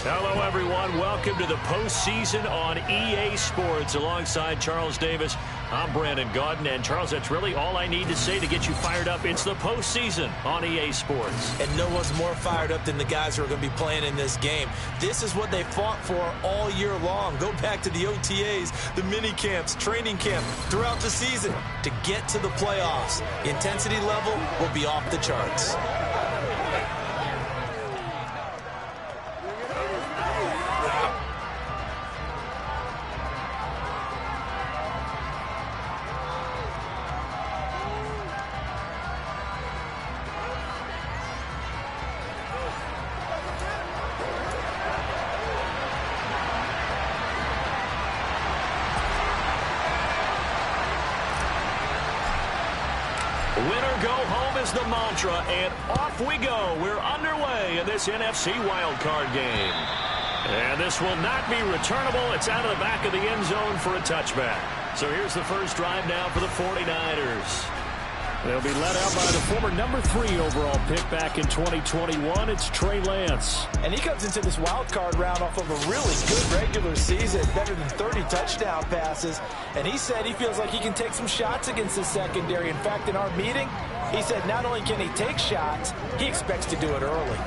Hello, everyone. Welcome to the postseason on EA Sports. Alongside Charles Davis, I'm Brandon Gaudin. And, Charles, that's really all I need to say to get you fired up. It's the postseason on EA Sports. And no one's more fired up than the guys who are going to be playing in this game. This is what they fought for all year long. Go back to the OTAs, the mini camps, training camp, throughout the season to get to the playoffs. The intensity level will be off the charts. Winner go home is the mantra, and off we go. We're underway in this NFC wildcard game. And this will not be returnable. It's out of the back of the end zone for a touchback. So here's the first drive now for the 49ers. They'll be led out by the former number 3 overall pick back in 2021. It's Trey Lance. And he comes into this wild card round off of a really good regular season, better than 30 touchdown passes. And he said he feels like he can take some shots against the secondary. In fact, in our meeting, he said not only can he take shots, he expects to do it early.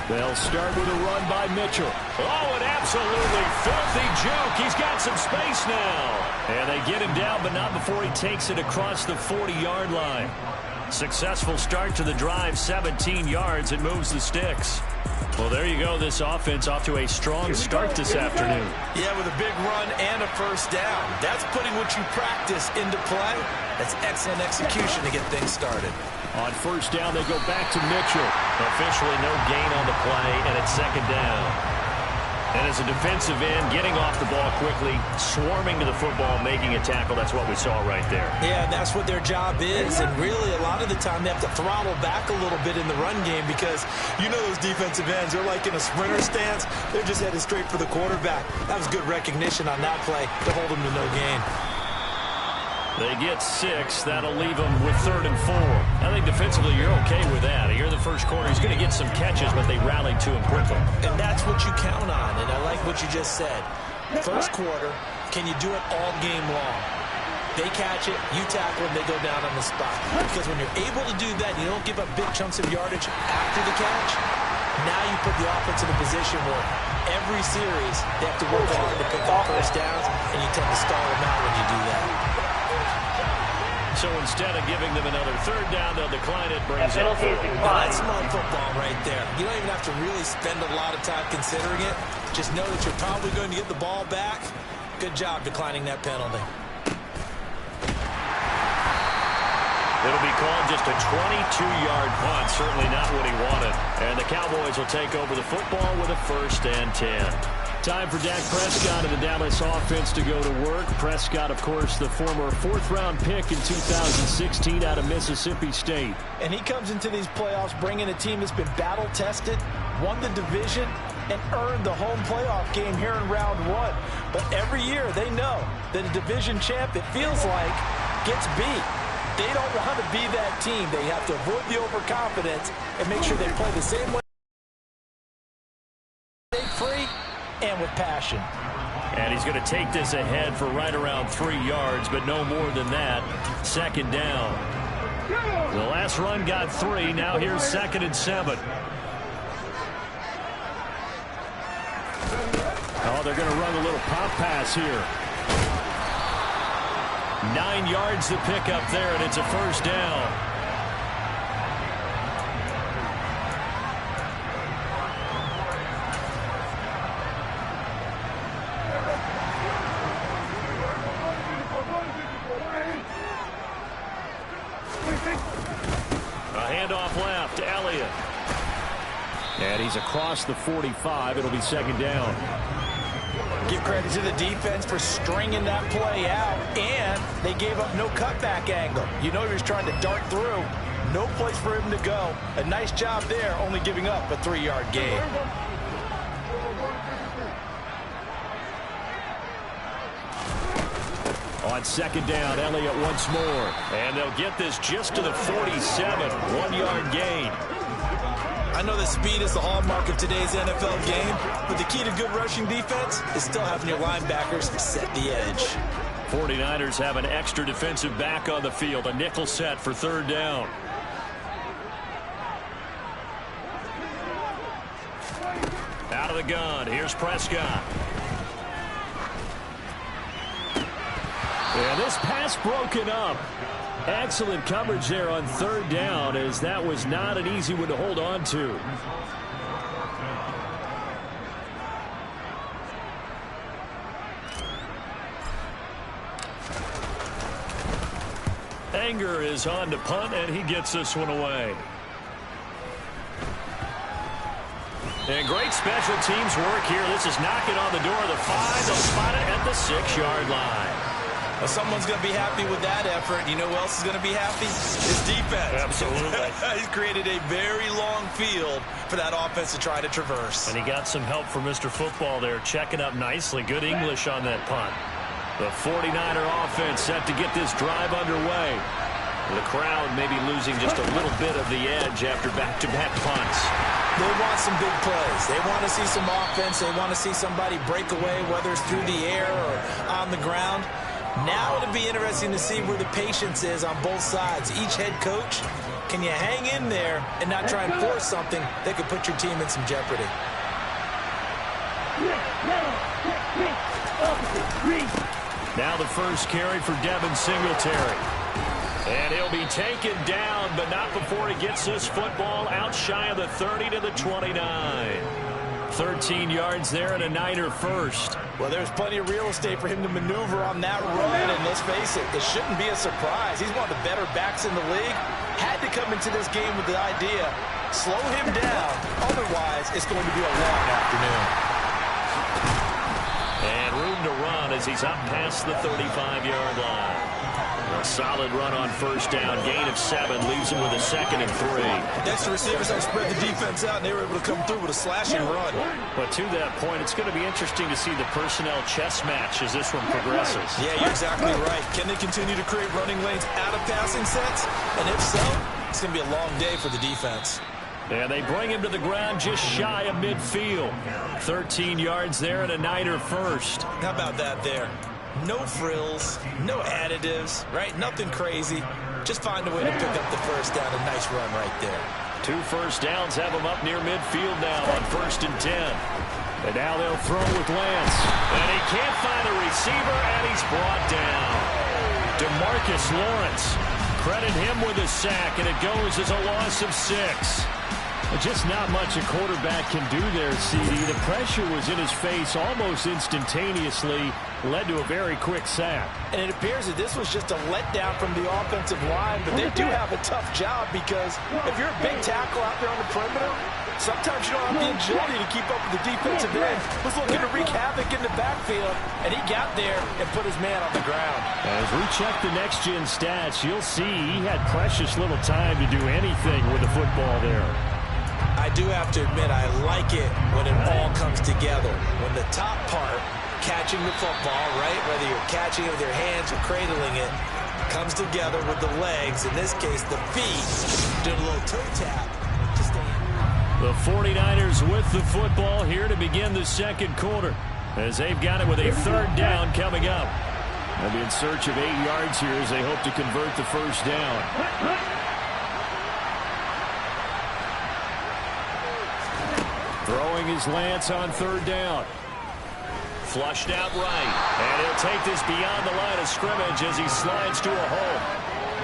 They'll start with a run by Mitchell. Oh, an absolutely filthy juke. He's got some space now. And they get him down, but not before he takes it across the 40-yard line. Successful start to the drive, 17 yards. It moves the sticks. Well, there you go. This offense off to a strong start this afternoon. Yeah, with a big run and a first down. That's putting what you practice into play. That's excellent execution to get things started. On first down, they go back to Mitchell. Officially no gain on the play, and it's second down. And as a defensive end, getting off the ball quickly, swarming to the football, making a tackle, that's what we saw right there. Yeah, and that's what their job is. And really, a lot of the time, they have to throttle back a little bit in the run game because you know those defensive ends, they're like in a sprinter stance. They're just headed straight for the quarterback. That was good recognition on that play to hold them to no gain. They get 6. That'll leave them with 3rd and 4. I think defensively you're okay with that. Here in the first quarter, he's going to get some catches, but they rallied to him quickly. And that's what you count on, and I like what you just said. First quarter, can you do it all game long? They catch it, you tackle them, they go down on the spot. Because when you're able to do that, you don't give up big chunks of yardage after the catch. Now you put the offense in a position where every series they have to work hard to pick up first downs, and you tend to stall them out when you do that. So instead of giving them another 3rd down, they'll decline it, brings up 4. That's smart football right there. You don't even have to really spend a lot of time considering it. Just know that you're probably going to get the ball back. Good job declining that penalty. It'll be called just a 22-yard punt. Certainly not what he wanted. And the Cowboys will take over the football with a 1st and 10. Time for Dak Prescott and the Dallas offense to go to work. Prescott, of course, the former 4th-round pick in 2016 out of Mississippi State. And he comes into these playoffs bringing a team that's been battle-tested, won the division, and earned the home playoff game here in round 1. But every year they know that a division champ, it feels like, gets beat. They don't want to be that team. They have to avoid the overconfidence and make sure they play the same way. Free and with passion. And he's going to take this ahead for right around 3 yards, but no more than that. 2nd down. The last run got 3. Now here's 2nd and 7. Oh, they're going to run a little pop pass here. 9 yards to pick up there, and it's a 1st down. A handoff left to Elliott. And he's across the 45. It'll be 2nd down. Give credit to the defense for stringing that play out, and they gave up no cutback angle. You know he was trying to dart through. No place for him to go. A nice job there, only giving up a 3-yard gain. On second down, Elliott once more. And they'll get this just to the 47, 1-yard gain. I know that speed is the hallmark of today's NFL game, but the key to good rushing defense is still having your linebackers set the edge. 49ers have an extra defensive back on the field, a nickel set for third down. Out of the gun, here's Prescott. And this pass broken up. Excellent coverage there on third down, as that was not an easy one to hold on to. Anger is on to punt, and he gets this one away. And great special teams work here. This is knocking on the door of the 5. They'll spot it at the 6-yard line. Well, someone's going to be happy with that effort. You know who else is going to be happy? His defense. Absolutely. He's created a very long field for that offense to try to traverse. And he got some help from Mr. Football there, checking up nicely. Good English on that punt. The 49er offense set to get this drive underway. The crowd maybe losing just a little bit of the edge after back-to-back punts. They want some big plays. They want to see some offense. They want to see somebody break away, whether it's through the air or on the ground. Now it'll be interesting to see where the patience is on both sides. Each head coach, can you hang in there and not try and force something that could put your team in some jeopardy? Now the first carry for Devin Singletary. And he'll be taken down, but not before he gets this football out shy of the 30 to the 29. 13 yards there and a Niner first. Well, there's plenty of real estate for him to maneuver on that run, and let's face it, it shouldn't be a surprise. He's one of the better backs in the league. Had to come into this game with the idea, slow him down, otherwise it's going to be a long afternoon. And room to run as he's up past the 35-yard line. A solid run on first down. Gain of 7 leaves him with a 2nd and 3. Next, the receivers have spread the defense out, and they were able to come through with a slashing run. But to that point, it's going to be interesting to see the personnel chess match as this one progresses. Yeah, you're exactly right. Can they continue to create running lanes out of passing sets? And if so, it's going to be a long day for the defense. And they bring him to the ground just shy of midfield. 13 yards there and a Niner first. How about that there? No frills, no additives, right? Nothing crazy. Just find a way to pick up the first down. A nice run right there. 2 first downs have him up near midfield now on 1st and 10. And now they'll throw with Lance. And he can't find a receiver, and he's brought down. DeMarcus Lawrence. Credit him with a sack, and it goes as a loss of 6. Just not much a quarterback can do there, CD. The pressure was in his face almost instantaneously, led to a very quick sack. And it appears that this was just a letdown from the offensive line, but they do have a tough job because if you're a big tackle out there on the perimeter, sometimes you don't have the agility to keep up with the defensive end. Was looking to wreak havoc in the backfield, and he got there and put his man on the ground. As we check the next-gen stats, you'll see he had precious little time to do anything with the football there. I do have to admit, I like it when it all comes together. When the top part, catching the football, right, whether you're catching it with your hands or cradling it, comes together with the legs, in this case the feet, doing a little toe tap to stay in. The 49ers with the football here to begin the second quarter, as they've got it with a 3rd down coming up. They'll be in search of 8 yards here as they hope to convert the first down. Throwing his Lance on 3rd down. Flushed out right. And he'll take this beyond the line of scrimmage as he slides to a hole.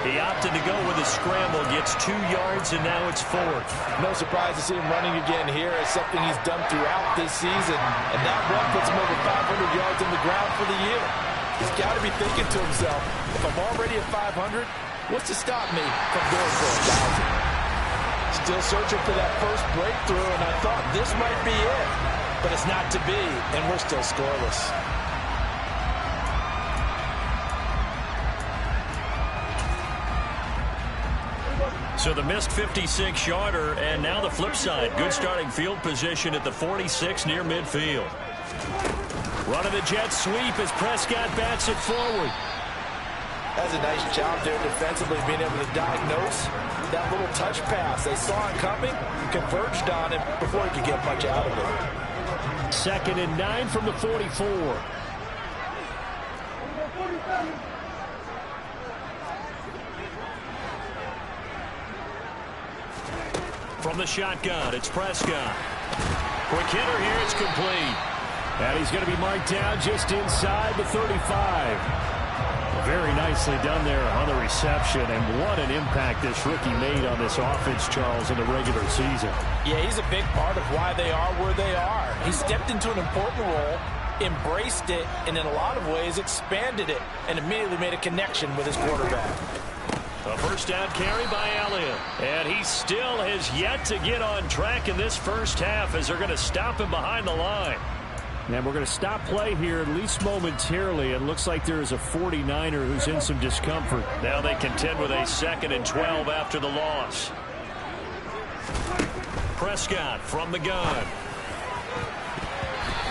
He opted to go with a scramble, gets 2 yards, and now it's 4th. No surprise to see him running again here. It's something he's done throughout this season. And that run puts him over 500 yards on the ground for the year. He's got to be thinking to himself, if I'm already at 500, what's to stop me from going for 1,000? Still searching for that first breakthrough, and I thought this might be it. But it's not to be, and we're still scoreless. So the missed 56-yarder, and now the flip side. Good starting field position at the 46 near midfield. Running the jet sweep as Prescott bats it forward. That's a nice job there defensively, being able to diagnose that little touch pass. They saw it coming, converged on it before he could get much out of it. 2nd and 9 from the 44. From the shotgun, it's Prescott. Quick hitter here, it's complete. And he's going to be marked down just inside the 35. Very nicely done there on the reception, and what an impact this rookie made on this offense, Charles, in the regular season. Yeah, he's a big part of why they are where they are. He stepped into an important role, embraced it, and in a lot of ways expanded it, and immediately made a connection with his quarterback. A first down carry by Elliott, and he still has yet to get on track in this first half as they're going to stop him behind the line. And we're going to stop play here at least momentarily. It looks like there is a 49er who's in some discomfort. Now they contend with a 2nd and 12 after the loss. Prescott from the gun.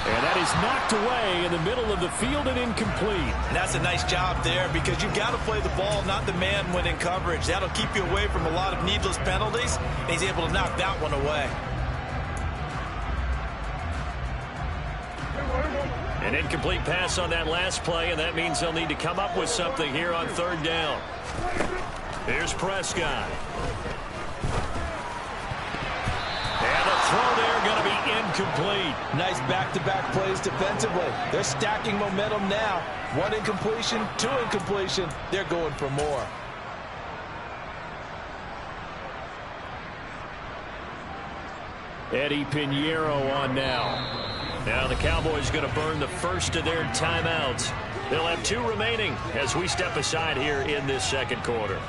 And that is knocked away in the middle of the field and incomplete. And that's a nice job there, because you've got to play the ball, not the man when in coverage. That'll keep you away from a lot of needless penalties. And he's able to knock that one away. An incomplete pass on that last play, and that means they'll need to come up with something here on 3rd down. Here's Prescott. And the throw there going to be incomplete. Nice back-to-back plays defensively. They're stacking momentum now. 1 incompletion, 2 incompletion. They're going for more. Eddie Pinheiro on now. Now the Cowboys going to burn the first of their timeouts. They'll have 2 remaining as we step aside here in this 2nd quarter.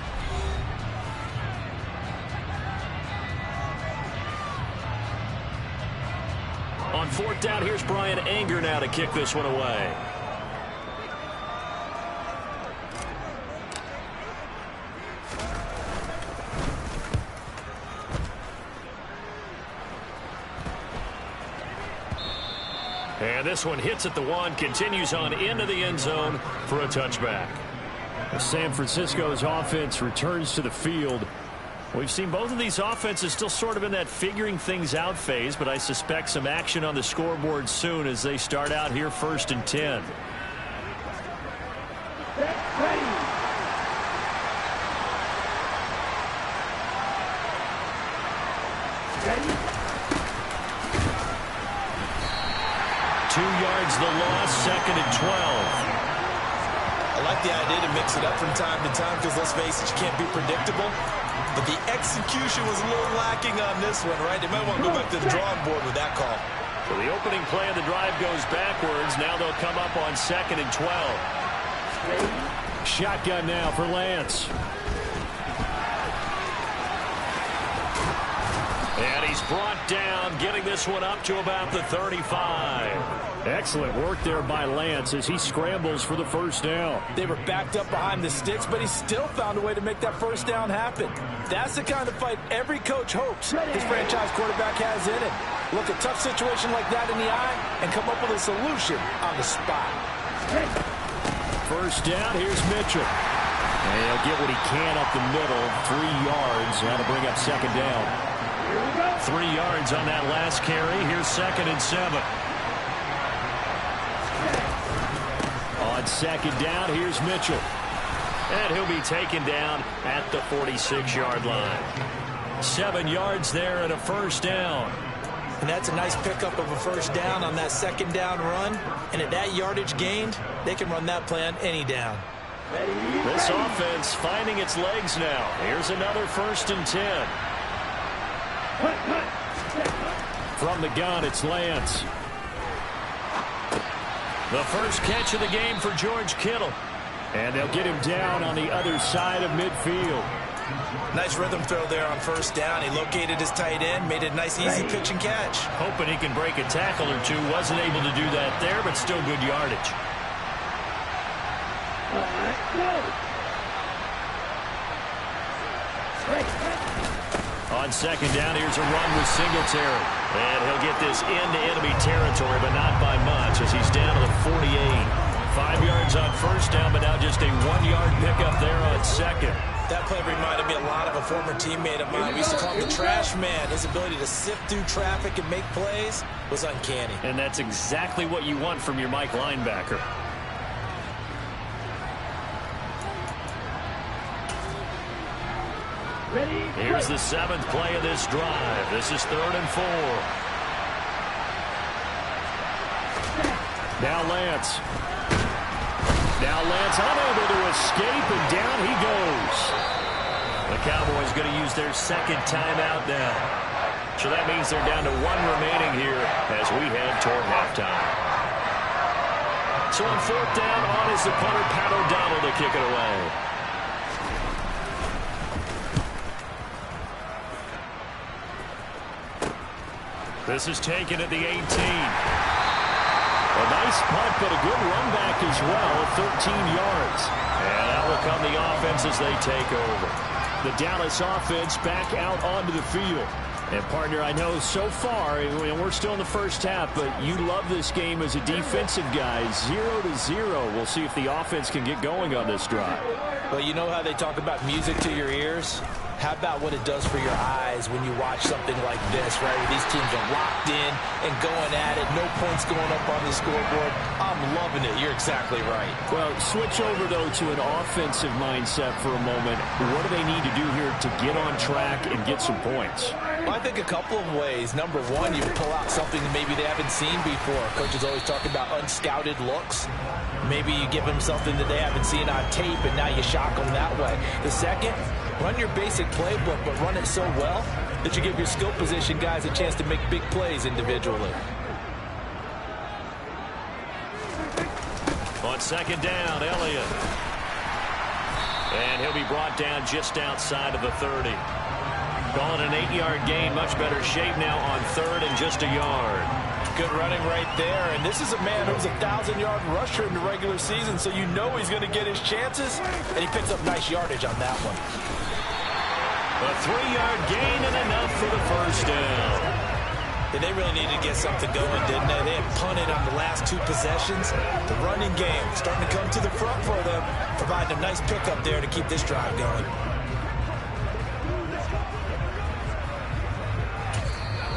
On 4th down, here's Brian Anger now to kick this one away. And this one hits at the 1, continues on into the end zone for a touchback. San Francisco's offense returns to the field. We've seen both of these offenses still sort of in that figuring things out phase, but I suspect some action on the scoreboard soon as they start out here 1st and 10. The loss, 2nd and 12. I like the idea to mix it up from time to time, because let's face it, you can't be predictable. But the execution was a little lacking on this one, right? They might want to go back to the drawing board with that call. So the opening play of the drive goes backwards. Now they'll come up on 2nd and 12. Shotgun now for Lance. And he's brought down, getting this one up to about the 35. Excellent work there by Lance as he scrambles for the first down. They were backed up behind the sticks, but he still found a way to make that first down happen. That's the kind of fight every coach hopes his franchise quarterback has in him. Look a tough situation like that in the eye and come up with a solution on the spot. First down, here's Mitchell. And he'll get what he can up the middle. 3 yards. Now to bring up 2nd down. 3 yards on that last carry. Here's 2nd and 7. On 2nd down, here's Mitchell. And he'll be taken down at the 46-yard line. 7 yards there and a first down. And that's a nice pickup of a first down on that 2nd down run. And at that yardage gained, they can run that play on any down. This offense finding its legs now. Here's another 1st and 10. From the gun, it's Lance. The first catch of the game for George Kittle. And they'll get him down on the other side of midfield. Nice rhythm throw there on first down. He located his tight end, made it a nice, easy pitch and catch. Hoping he can break a tackle or two. Wasn't able to do that there, but still good yardage. On second down, here's a run with Singletary. And he'll get this into enemy territory, but not by much as he's down to the 48. 5 yards on first down, but now just a 1-yard pickup there on second. That play reminded me a lot of a former teammate of mine. We used to call him the trash man. His ability to sift through traffic and make plays was uncanny. And that's exactly what you want from your Mike linebacker. Here's the 7th play of this drive. This is 3rd and 4. Now Lance. Now Lance unable to escape, and down he goes. The Cowboys going to use their second timeout now. So that means they're down to 1 remaining here as we head toward halftime. So on 4th down, on is the punter, Pat O'Donnell, to kick it away. This is taken at the 18. A nice punt, but a good run back as well, 13 yards. And that will come the offense as they take over. The Dallas offense back out onto the field. And, partner, I know so far, we're still in the first half, but you love this game as a defensive guy. 0-0. We'll see if the offense can get going on this drive. Well, you know how they talk about music to your ears? How about what it does for your eyes when you watch something like this, right? Where these teams are locked in and going at it. No points going up on the scoreboard. I'm loving it. You're exactly right. Well, switch over, though, to an offensive mindset for a moment. What do they need to do here to get on track and get some points? Well, I think a couple of ways. Number one, you pull out something that maybe they haven't seen before. Coaches always talk about unscouted looks. Maybe you give them something that they haven't seen on tape, and now you shock them that way. The second, run your basic playbook, but run it so well that you give your skill position guys a chance to make big plays individually. On second down, Elliott. And he'll be brought down just outside of the 30. Calling an 8-yard gain, much better shape now on 3rd and just a yard. Good running right there, and this is a man who's a 1,000-yard rusher in the regular season, so you know he's going to get his chances, and he picks up nice yardage on that one. A 3-yard gain and enough for the first down. And they really needed to get something going, didn't they? They had punted on the last 2 possessions. The running game starting to come to the front for them, providing a nice pickup there to keep this drive going.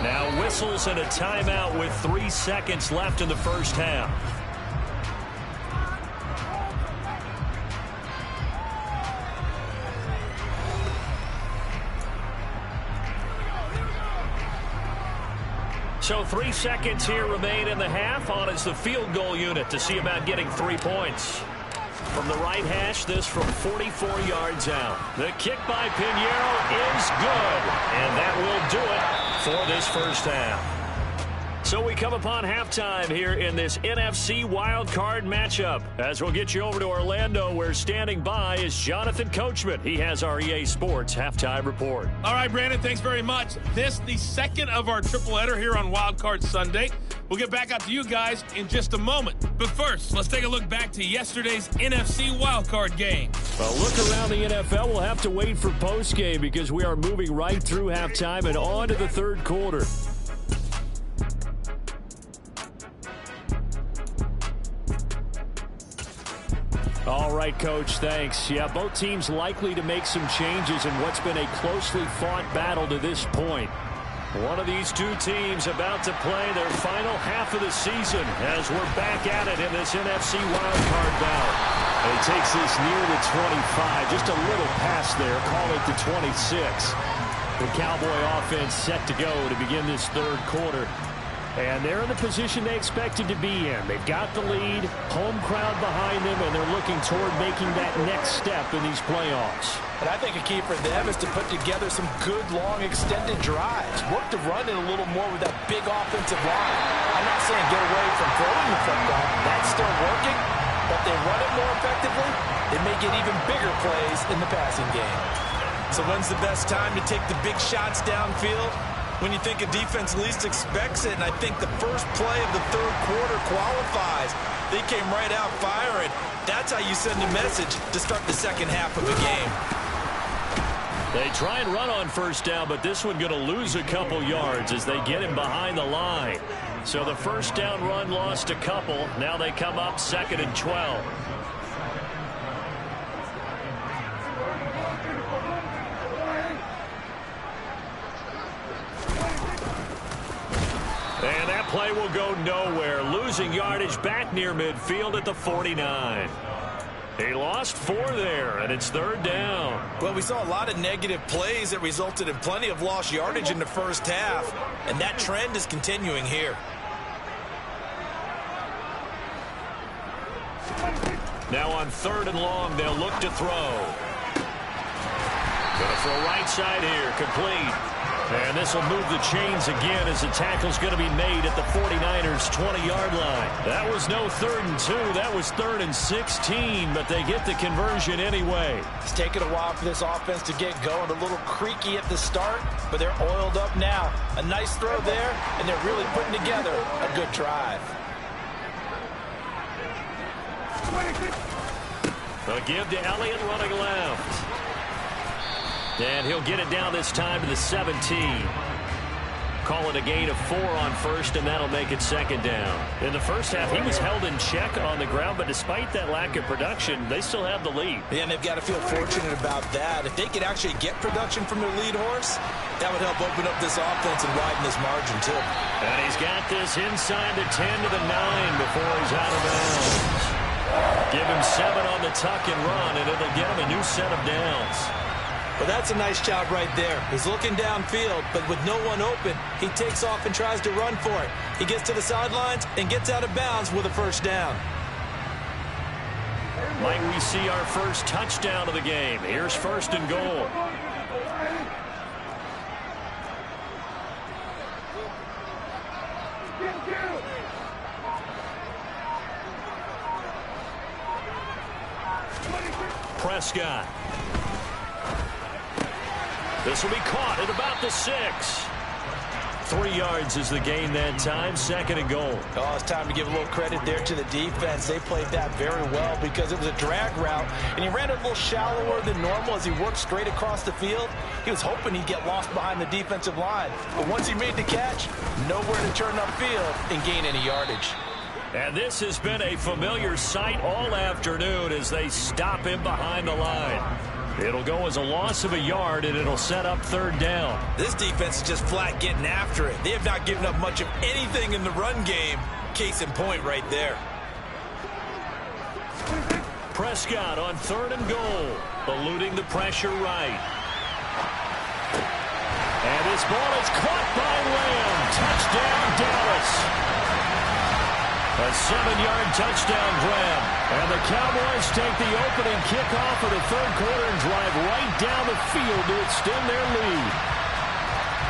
Now whistles and a timeout with 3 seconds left in the first half. So 3 seconds here remain in the half. On is the field goal unit to see about getting 3 points. From the right hash, this from 44 yards out. The kick by Pinheiro is good. And that will do it for this first half. So we come upon halftime here in this NFC wildcard matchup. As we'll get you over to Orlando, where standing by is Jonathan Coachman. He has our EA Sports halftime report. All right, Brandon, thanks very much. This, the second of our tripleheader here on Wildcard Sunday. We'll get back out to you guys in just a moment. But first, let's take a look back to yesterday's NFC wildcard game. Well, look around the NFL. We'll have to wait for postgame because we are moving right through halftime and on to the third quarter. All right, Coach, thanks. Yeah, both teams likely to make some changes in what's been a closely fought battle to this point. One of these two teams about to play their final half of the season as we're back at it in this NFC wildcard bout. And he takes this near the 25, just a little past there, call it the 26. The Cowboy offense set to go to begin this third quarter. And they're in the position they expected to be in. They've got the lead, home crowd behind them, and they're looking toward making that next step in these playoffs. And I think a key for them is to put together some good, long, extended drives. Work to run it a little more with that big offensive line. I'm not saying get away from throwing the football. That's still working. But they run it more effectively, they may get even bigger plays in the passing game. So when's the best time to take the big shots downfield? When you think a defense least expects it, and I think the first play of the third quarter qualifies. They came right out firing. That's how you send a message to start the second half of a game. They try and run on first down, but this one going to lose a couple yards as they get him behind the line. So the first down run lost a couple. Now they come up 2nd and 12. And that play will go nowhere. Losing yardage back near midfield at the 49. He lost 4 there, and it's 3rd down. Well, we saw a lot of negative plays that resulted in plenty of lost yardage in the first half, and that trend is continuing here. Now on 3rd and long, they'll look to throw. Going to throw right side here, complete. And this will move the chains again as the tackle's going to be made at the 49ers' 20-yard line. That was no 3rd and 2. That was 3rd and 16, but they get the conversion anyway. It's taken a while for this offense to get going. A little creaky at the start, but they're oiled up now. A nice throw there, and they're really putting together a good drive. They'll give to Elliott running left. And he'll get it down this time to the 17. Call it a gain of 4 on first, and that'll make it 2nd down. In the first half, he was held in check on the ground, but despite that lack of production, they still have the lead. Yeah, and they've got to feel fortunate about that. If they could actually get production from their lead horse, that would help open up this offense and widen this margin, too. And he's got this inside the 10 to the 9 before he's out of bounds. Give him 7 on the tuck and run, and it'll get him a new set of downs. Well, that's a nice job right there. He's looking downfield, but with no one open, he takes off and tries to run for it. He gets to the sidelines and gets out of bounds with a first down. Might we see our first touchdown of the game? Here's 1st and goal. Prescott. This will be caught at about the 6. 3 yards is the gain that time. 2nd and goal. Oh, it's time to give a little credit there to the defense. They played that very well because it was a drag route, and he ran it a little shallower than normal as he worked straight across the field. He was hoping he'd get lost behind the defensive line, but once he made the catch, nowhere to turn upfield and gain any yardage. And this has been a familiar sight all afternoon as they stop him behind the line. It'll go as a loss of a yard, and it'll set up 3rd down. This defense is just flat getting after it. They have not given up much of anything in the run game. Case in point right there. Prescott on 3rd and goal, eluding the pressure right. And this ball is caught by Lamb. Touchdown, Dallas. A 7-yard touchdown grab. And the Cowboys take the opening kickoff of the 3rd quarter and drive right down the field to extend their lead.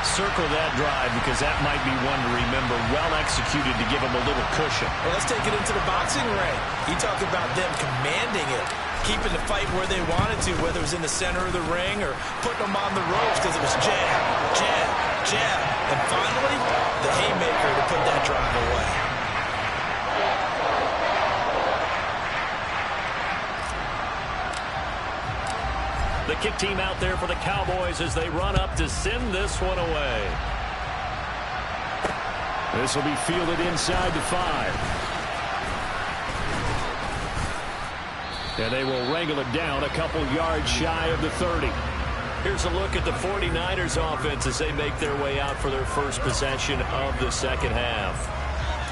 Circle that drive because that might be one to remember. Well executed to give them a little cushion. Well, let's take it into the boxing ring. You talk about them commanding it, keeping the fight where they wanted to, whether it was in the center of the ring or putting them on the ropes because it was jab, jab, jab. And finally, the haymaker to put that drive away. The kick team out there for the Cowboys as they run up to send this one away. This will be fielded inside the 5. And they will wrangle it down a couple yards shy of the 30. Here's a look at the 49ers offense as they make their way out for their first possession of the 2nd half.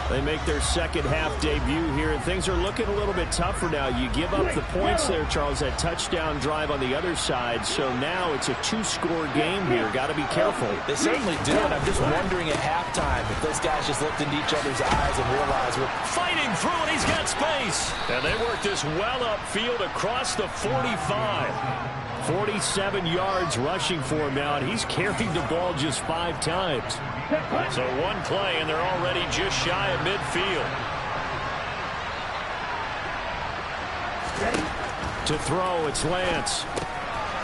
They make their 2nd half debut here, and things are looking a little bit tougher now. You give up the points there, Charles, that touchdown drive on the other side, so now it's a 2-score game here. Got to be careful. They certainly do, and I'm just wondering at halftime if those guys just looked into each other's eyes and realized we're fighting through, and he's got space. And they work this well upfield across the 45. 47 yards rushing for him now, and he's carried the ball just 5 times. So one play, and they're already just shy of midfield. To throw, it's Lance.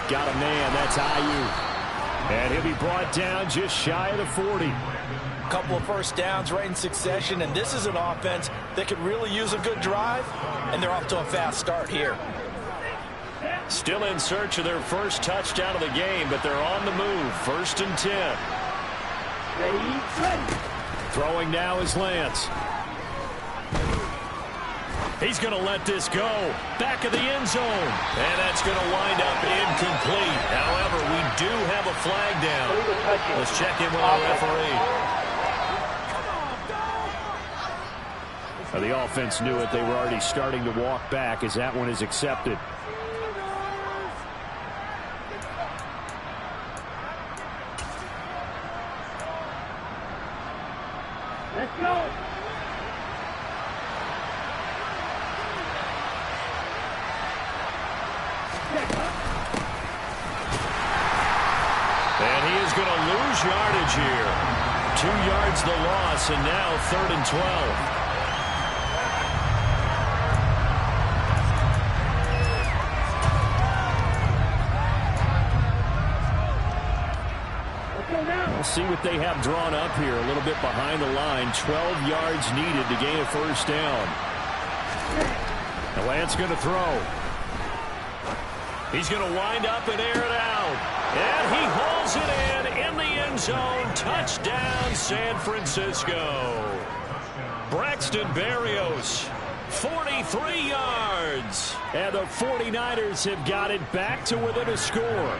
Got a man, that's Ayuk. And he'll be brought down just shy of the 40. A couple of first downs right in succession, and this is an offense that could really use a good drive, and they're off to a fast start here. Still in search of their first touchdown of the game, but they're on the move. 1st and 10. Throwing now is Lance. He's going to let this go. Back of the end zone. And that's going to wind up incomplete. However, we do have a flag down. Let's check in with our referee. The offense knew it. They were already starting to walk back as that one is accepted. Let's go. And he is going to lose yardage here. 2 yards the loss, and now 3rd and 12. We'll see what they have drawn up here. A little bit behind the line. 12 yards needed to gain a first down. And Lance going to throw. He's going to wind up and air it out. And he hauls it in the end zone. Touchdown, San Francisco. Braxton Berrios, 43 yards. And the 49ers have got it back to within a score.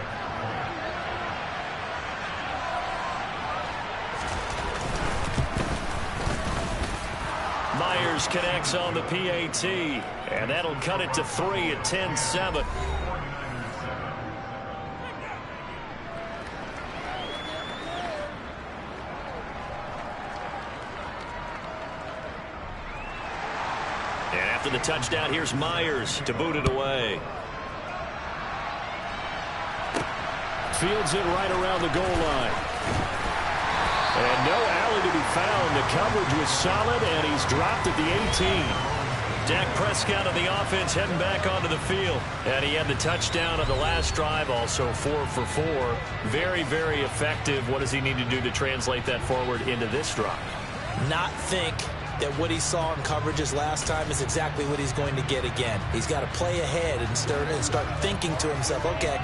Myers connects on the PAT, and that'll cut it to 3 at 10-7. And after the touchdown, here's Myers to boot it away. Fields it right around the goal line. And no alley to be found. The coverage was solid, and he's dropped at the 18. Dak Prescott of the offense heading back onto the field. And he had the touchdown on the last drive, also 4 for 4. Very, very effective. What does he need to do to translate that forward into this drive? Not think that what he saw in coverages last time is exactly what he's going to get again. He's got to play ahead and start thinking to himself, okay,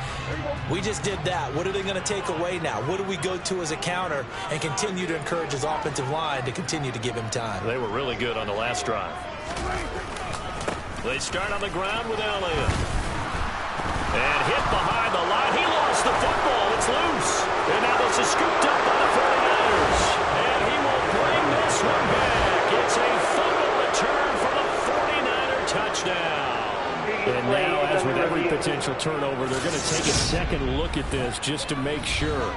we just did that. What are they going to take away now? What do we go to as a counter? And continue to encourage his offensive line to continue to give him time. They were really good on the last drive. They start on the ground with Elliott. And hit behind the line. He lost the football. It's loose. And now this is scooped up by the 49ers. And he will bring this one back. It's a fumble return for the 49er touchdown. And now, as with every potential turnover, they're going to take a second look at this just to make sure.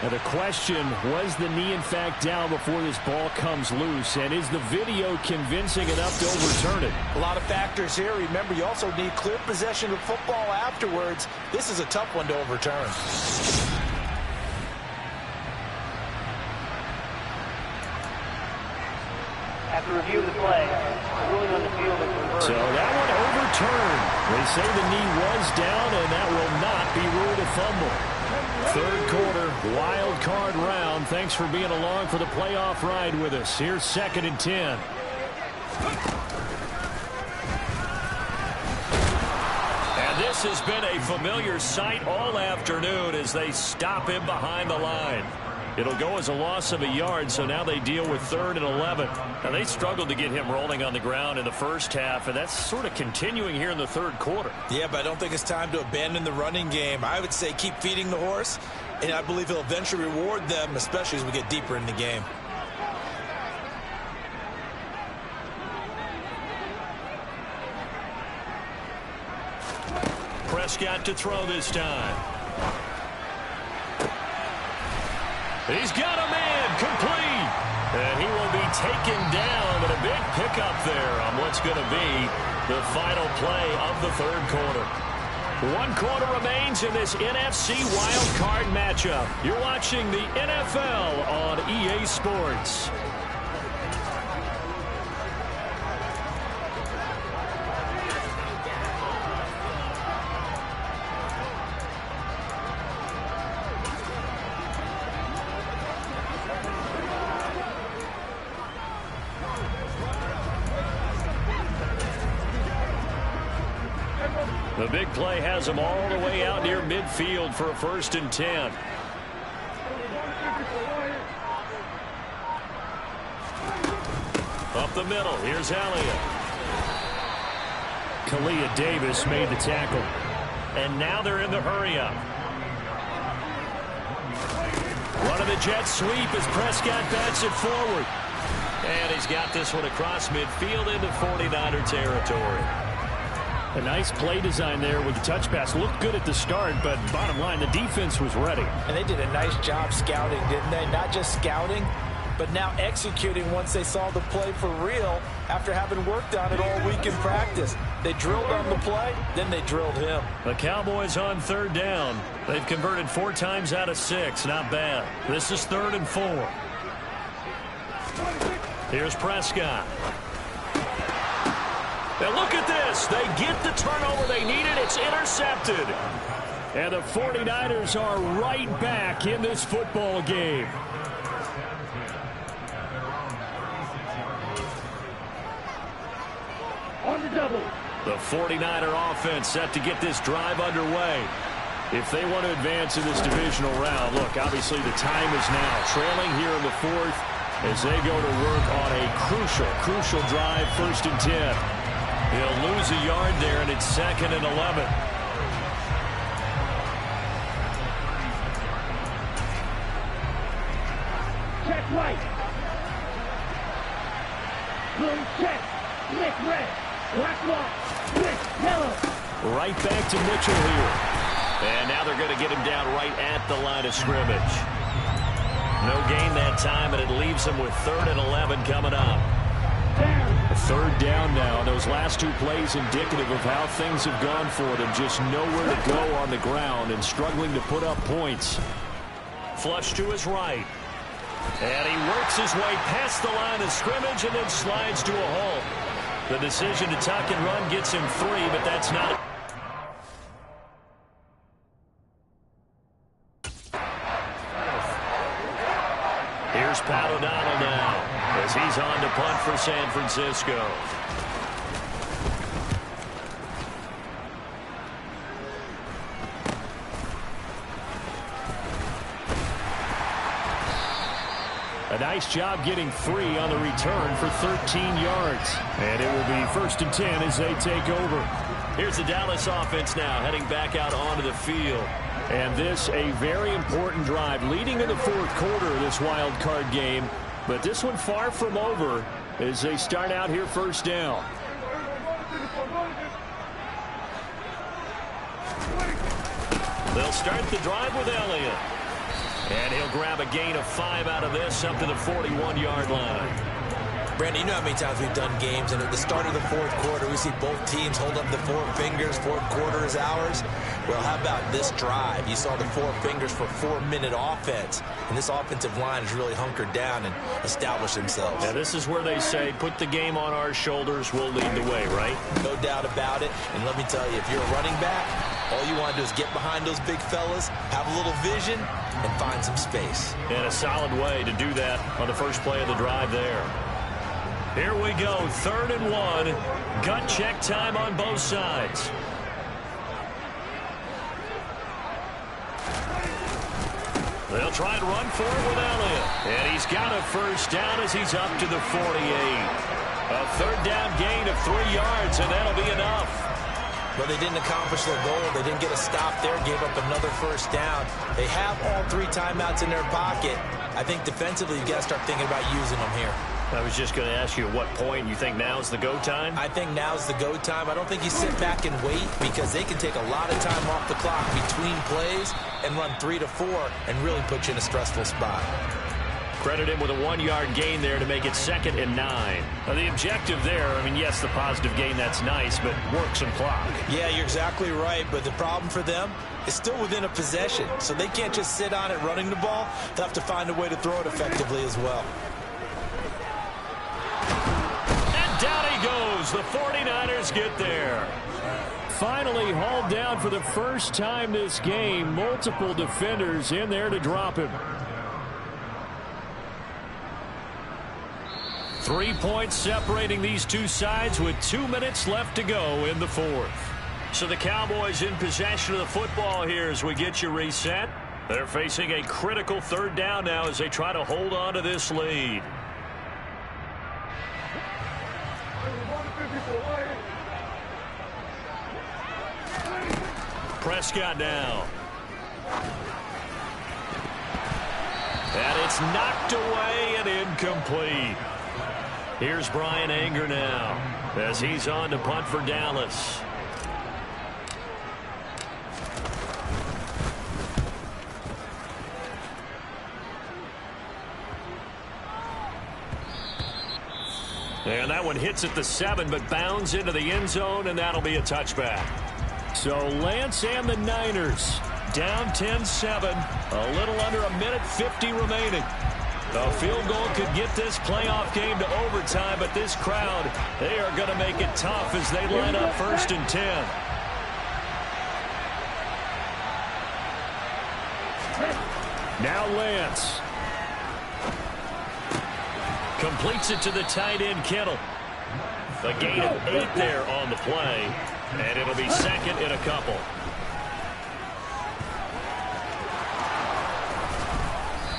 Now the question, was the knee in fact down before this ball comes loose? And is the video convincing enough to overturn it? A lot of factors here. Remember, you also need clear possession of football afterwards. This is a tough one to overturn. After review of the play, the ruling on the field is reversed. So that one overturned. They say the knee was down, and that will not be ruled a fumble. Third quarter, wild card round. Thanks for being along for the playoff ride with us. Here's 2nd and 10. And this has been a familiar sight all afternoon as they stop him behind the line. It'll go as a loss of a yard, so now they deal with 3rd and 11. Now, they struggled to get him rolling on the ground in the first half, and that's sort of continuing here in the third quarter. Yeah, but I don't think it's time to abandon the running game. I would say keep feeding the horse, and I believe he'll eventually reward them, especially as we get deeper in the game. Prescott to throw this time. He's got a man complete. And he will be taken down, but a big pickup there on what's going to be the final play of the third quarter. 1 quarter remains in this NFC Wild Card matchup. You're watching the NFL on EA Sports. The big play has them all the way out near midfield for a 1st and 10. Up the middle, here's Elliott. Kalia Davis made the tackle. And now they're in the hurry-up. Running the jet sweep as Prescott bats it forward. And he's got this one across midfield into 49er territory. A nice play design there with the touch pass. Looked good at the start, but bottom line, the defense was ready. And they did a nice job scouting, didn't they? Not just scouting, but now executing once they saw the play for real after having worked on it all week in practice. They drilled on the play, then they drilled him. The Cowboys on 3rd down. They've converted 4 times out of 6. Not bad. This is 3rd and 4. Here's Prescott. Now look at this. They get the turnover they needed. It's intercepted. And the 49ers are right back in this football game. On the double. The 49er offense set to get this drive underway. If they want to advance in this divisional round, look, obviously the time is now. Trailing here in the 4th as they go to work on a crucial drive, 1st and 10. He'll lose a yard there, and it's 2nd and 11. Check right. Blue check. Nick red. Black lock. Nick yellow. Right back to Mitchell here. And now they're going to get him down right at the line of scrimmage. No gain that time, and it leaves them with 3rd and 11 coming up. 3rd down now. Those last 2 plays indicative of how things have gone for them. Just nowhere to go on the ground and struggling to put up points. Flush to his right. And he works his way past the line of scrimmage and then slides to a halt. The decision to tuck and run gets him 3, but that's not... Here's Pat O'Donnell now as he's on to punt for San Francisco. A nice job getting 3 on the return for 13 yards. And it will be 1st and 10 as they take over. Here's the Dallas offense now heading back out onto the field. And this a very important drive leading in the 4th quarter of this wild card game. But this one far from over as they start out here 1st down. They'll start the drive with Elliott. And he'll grab a gain of 5 out of this up to the 41-yard line. Brandon, you know how many times we've done games, and at the start of the 4th quarter, we see both teams hold up the 4 fingers, 4th quarter is ours. Well, how about this drive? You saw the 4 fingers for 4-minute offense, and this offensive line has really hunkered down and established themselves. Now, this is where they say, put the game on our shoulders, we'll lead the way, right? No doubt about it, and let me tell you, if you're a running back, all you want to do is get behind those big fellas, have a little vision, and find some space. And a solid way to do that on the first play of the drive there. Here we go, 3rd and 1. Gut check time on both sides. They'll try and run for it with Elliott. And he's got a 1st down as he's up to the 48. A 3rd down gain of 3 yards, and that'll be enough. But they didn't accomplish their goal. They didn't get a stop there, gave up another 1st down. They have all 3 timeouts in their pocket. I think defensively, you've got to start thinking about using them here. I was just going to ask you at what point you think now's the go time? I think now's the go time. I don't think you sit back and wait because they can take a lot of time off the clock between plays and run 3 to 4 and really put you in a stressful spot. Credit him with a 1-yard gain there to make it 2nd and 9. Now, the objective there, I mean, yes, the positive gain, that's nice, but work some clock. Yeah, you're exactly right, but the problem for them is still within a possession, so they can't just sit on it running the ball. They'll have to find a way to throw it effectively as well. And down he goes. The 49ers get there. Finally hauled down for the first time this game. Multiple defenders in there to drop him. 3 points separating these two sides with 2 minutes left to go in the 4th. So the Cowboys in possession of the football here as we get you reset. They're facing a critical third down now as they try to hold on to this lead. Prescott now. And it's knocked away and incomplete. Here's Brian Anger now as he's on to punt for Dallas. And that one hits at the 7, but bounds into the end zone, and that'll be a touchback. So Lance and the Niners down 10-7, a little under a minute 50 remaining. A field goal could get this playoff game to overtime, but this crowd, they are going to make it tough as they line up 1st and 10. Now Lance. Completes it to the tight end, Kittle. A gain of 8 there on the play, and it'll be 2nd and a couple.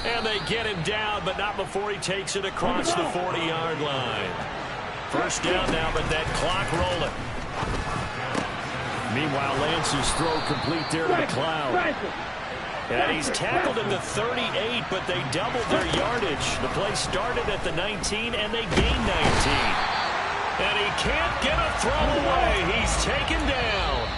And they get him down, but not before he takes it across the 40-yard line. 1st down now, but that clock rolling. Meanwhile, Lance's throw complete there to McLeod. And he's tackled at the 38, but they doubled their yardage. The play started at the 19, and they gained 19. And he can't get a throw away. He's taken down.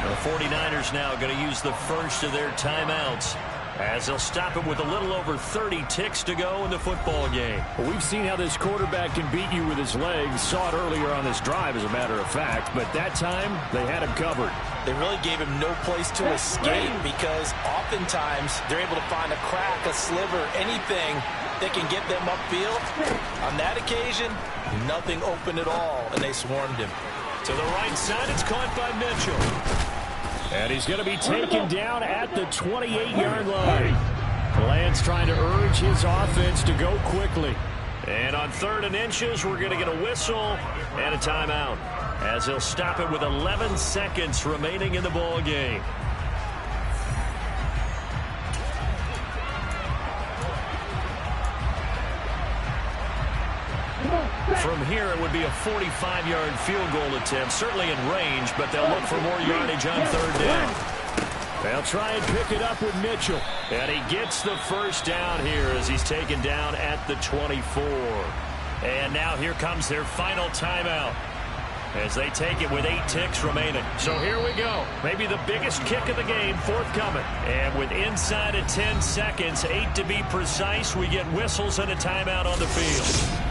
The 49ers now going to use the first of their timeouts as they'll stop it with a little over 30 ticks to go in the football game. Well, we've seen how this quarterback can beat you with his legs. Saw it earlier on this drive, as a matter of fact. But that time, they had him covered. They really gave him no place to escape because oftentimes they're able to find a crack, a sliver, anything that can get them upfield. On that occasion, nothing open at all, and they swarmed him. To the right side, it's caught by Mitchell. And he's going to be taken down at the 28-yard line. Lance trying to urge his offense to go quickly. And on 3rd and inches, we're going to get a whistle and a timeout as he'll stop it with 11 seconds remaining in the ball game. From here, it would be a 45-yard field goal attempt, certainly in range, but they'll look for more yardage on 3rd down. They'll try and pick it up with Mitchell. And he gets the 1st down here as he's taken down at the 24. And now here comes their final timeout as they take it with 8 ticks remaining. So here we go. Maybe the biggest kick of the game forthcoming. And with inside of 10 seconds, 8 to be precise, we get whistles and a timeout on the field.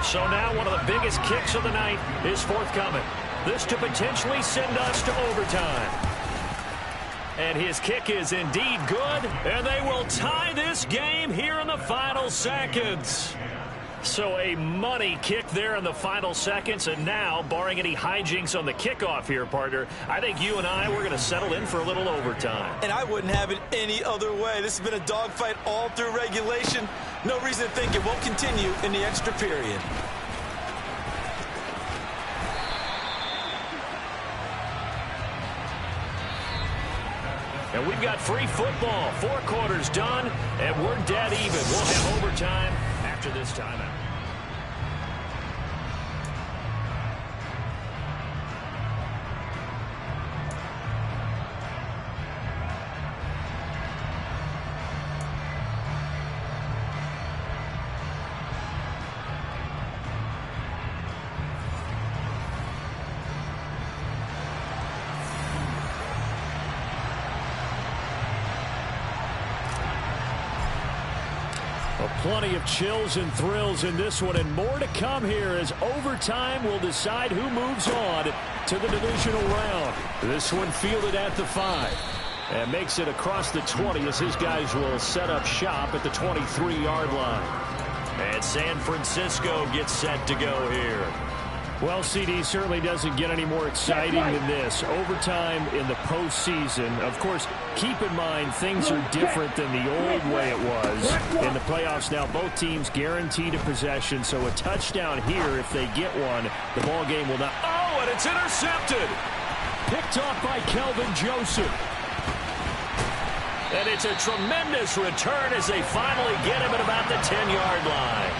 So now one of the biggest kicks of the night is forthcoming. This to potentially send us to overtime. And his kick is indeed good, and they will tie this game here in the final seconds. So a money kick there in the final seconds, and now, barring any hijinks on the kickoff here, partner, I think you and I, we're going to settle in for a little overtime. And I wouldn't have it any other way. This has been a dogfight all through regulation. No reason to think it won't continue in the extra period. And we've got free football. 4 quarters done, and we're dead even. We'll have overtime after this timeout. Plenty of chills and thrills in this one, and more to come here as overtime will decide who moves on to the divisional round. This one fielded at the 5 and makes it across the 20 as his guys will set up shop at the 23-yard line. And San Francisco gets set to go here. Well, CD certainly doesn't get any more exciting than this. Overtime in the postseason. Of course, keep in mind things are different than the old way it was. In the playoffs now, both teams guaranteed a possession, so a touchdown here, if they get one, the ball game will not. Oh, and it's intercepted. Picked off by Kelvin Joseph. And it's a tremendous return as they finally get him at about the 10-yard line.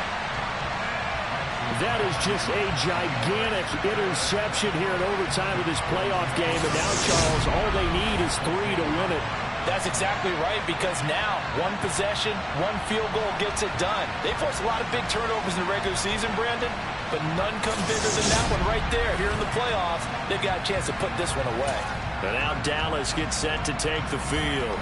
That is just a gigantic interception here in overtime of this playoff game. And now, Charles, all they need is 3 to win it. That's exactly right, because now one possession, one field goal gets it done. They forced a lot of big turnovers in the regular season, Brandon, but none come bigger than that one right there. Here in the playoffs, they've got a chance to put this one away. And now Dallas gets set to take the field.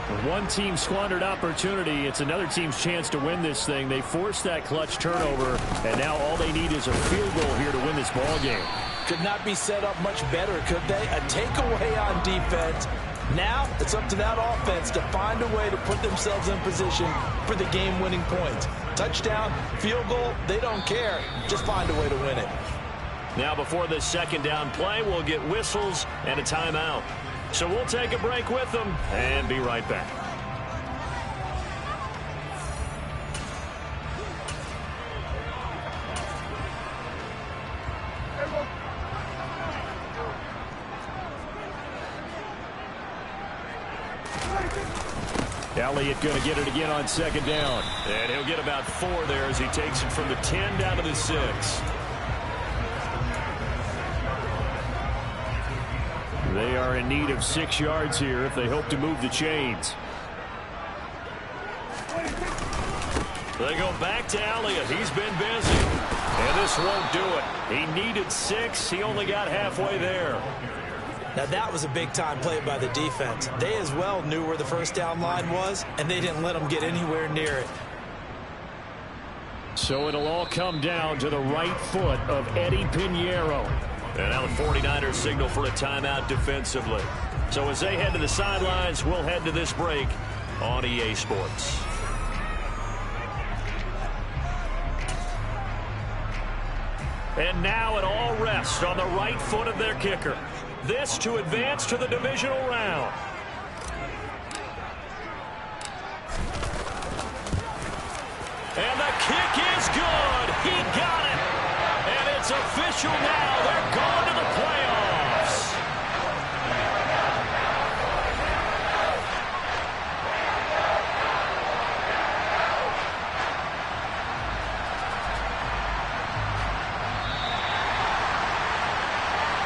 When one team squandered opportunity, it's another team's chance to win this thing. They forced that clutch turnover, and now all they need is a field goal here to win this ball game. Could not be set up much better, could they? A takeaway on defense. Now it's up to that offense to find a way to put themselves in position for the game-winning points. Touchdown, field goal, they don't care. Just find a way to win it. Now before this second down play, we'll get whistles and a timeout. So we'll take a break with them and be right back. Elliott going to get it again on second down. And he'll get about 4 there as he takes it from the 10 down to the 6. They are in need of 6 yards here if they hope to move the chains. They go back to Elliott. He's been busy. And this won't do it. He needed 6. He only got halfway there. Now that was a big-time play by the defense. They as well knew where the first down line was, and they didn't let them get anywhere near it. So it'll all come down to the right foot of Eddie Pinheiro. And now the 49ers signal for a timeout defensively. So as they head to the sidelines, we'll head to this break on EA Sports. And now it all rests on the right foot of their kicker. This to advance to the divisional round. And the kick is good. He got it. And it's official now. They're going to the playoffs.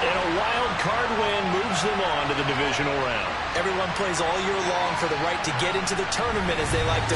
And a wild card win moves them on to the divisional round. Everyone plays all year long for the right to get into the tournament, as they like to